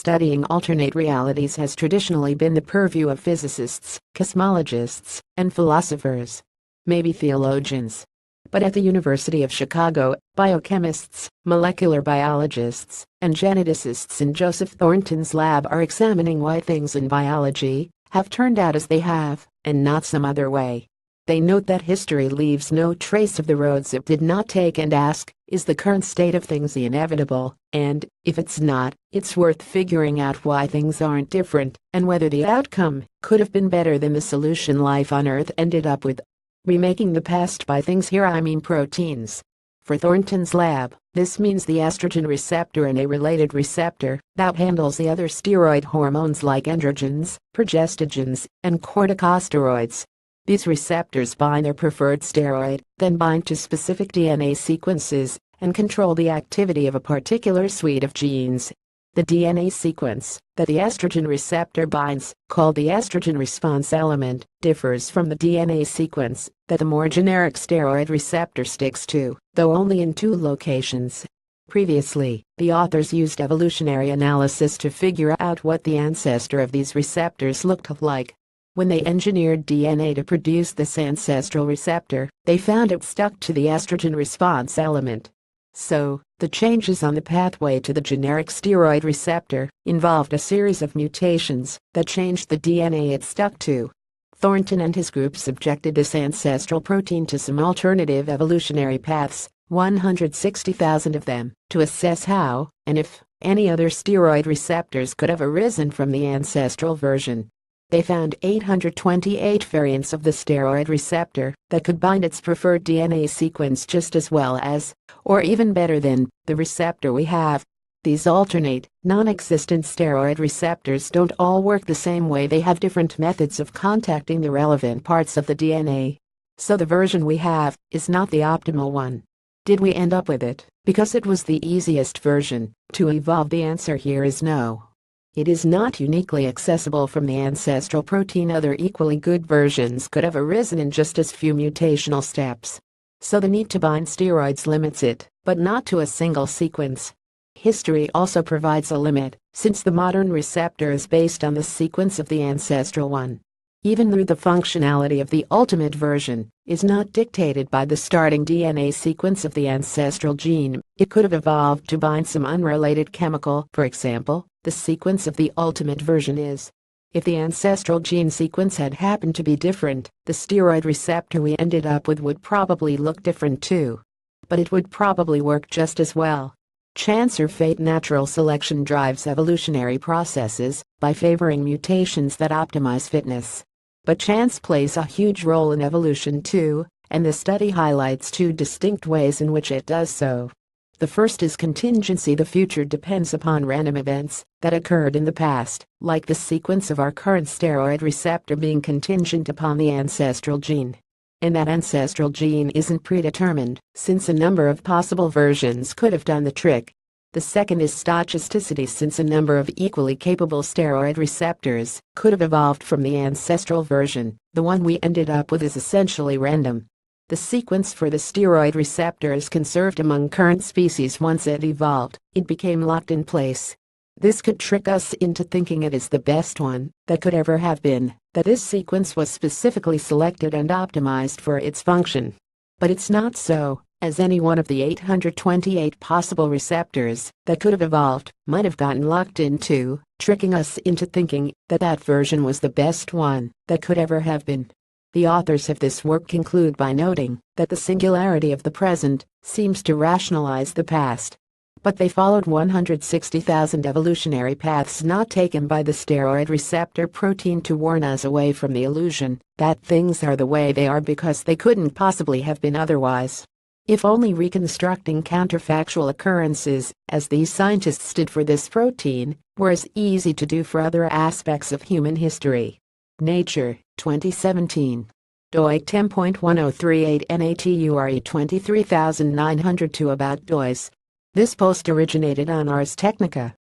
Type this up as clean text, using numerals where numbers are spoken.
studying alternate realities has traditionally been the purview of physicists, cosmologists, and philosophers. Maybe theologians. But at the University of Chicago, biochemists, molecular biologists, and geneticists in Joseph Thornton's lab are examining why things in biology have turned out as they have, and not some other way. They note that history leaves no trace of the roads it did not take and ask, is the current state of things the inevitable? And, if it's not, it's worth figuring out why things aren't different, and whether the outcome could have been better than the solution life on Earth ended up with. Remaking the past by things, here I mean proteins. For Thornton's lab, this means the estrogen receptor and a related receptor that handles the other steroid hormones like androgens, progestogens, and corticosteroids. These receptors bind their preferred steroid, then bind to specific DNA sequences, and control the activity of a particular suite of genes. The DNA sequence that the estrogen receptor binds, called the estrogen response element, differs from the DNA sequence that the more generic steroid receptor sticks to, though only in two locations. Previously, the authors used evolutionary analysis to figure out what the ancestor of these receptors looked like. When they engineered DNA to produce this ancestral receptor, they found it stuck to the estrogen response element. So, the changes on the pathway to the generic steroid receptor involved a series of mutations that changed the DNA it stuck to. Thornton and his group subjected this ancestral protein to some alternative evolutionary paths, 160,000 of them, to assess how, and if, any other steroid receptors could have arisen from the ancestral version. They found 828 variants of the steroid receptor that could bind its preferred DNA sequence just as well as, or even better than, the receptor we have. These alternate, non-existent steroid receptors don't all work the same way. They have different methods of contacting the relevant parts of the DNA. So the version we have is not the optimal one. Did we end up with it because it was the easiest version to evolve? The answer here is no. It is not uniquely accessible from the ancestral protein. Other equally good versions could have arisen in just as few mutational steps. So the need to bind steroids limits it, but not to a single sequence. History also provides a limit, since the modern receptor is based on the sequence of the ancestral one. Even though the functionality of the ultimate version is not dictated by the starting DNA sequence of the ancestral gene, it could have evolved to bind some unrelated chemical. For example, the sequence of the ultimate version is. If the ancestral gene sequence had happened to be different, the steroid receptor we ended up with would probably look different too. But it would probably work just as well. Chance or fate? Natural selection drives evolutionary processes by favoring mutations that optimize fitness. But chance plays a huge role in evolution too, and the study highlights two distinct ways in which it does so. The first is contingency. The future depends upon random events that occurred in the past, like the sequence of our current steroid receptor being contingent upon the ancestral gene. And that ancestral gene isn't predetermined, since a number of possible versions could have done the trick. The second is stochasticity, since a number of equally capable steroid receptors could have evolved from the ancestral version. The one we ended up with is essentially random. The sequence for the steroid receptor is conserved among current species. Once it evolved, it became locked in place. This could trick us into thinking it is the best one that could ever have been, that this sequence was specifically selected and optimized for its function. But it's not so, as any one of the 828 possible receptors that could have evolved might have gotten locked in too, tricking us into thinking that that version was the best one that could ever have been. The authors of this work conclude by noting that the singularity of the present seems to rationalize the past. But they followed 160,000 evolutionary paths not taken by the steroid receptor protein to warn us away from the illusion that things are the way they are because they couldn't possibly have been otherwise. If only reconstructing counterfactual occurrences, as these scientists did for this protein, were as easy to do for other aspects of human history. Nature, 2017. doi 10.1038 NATURE 23902 About DOIs. This post originated on Ars Technica.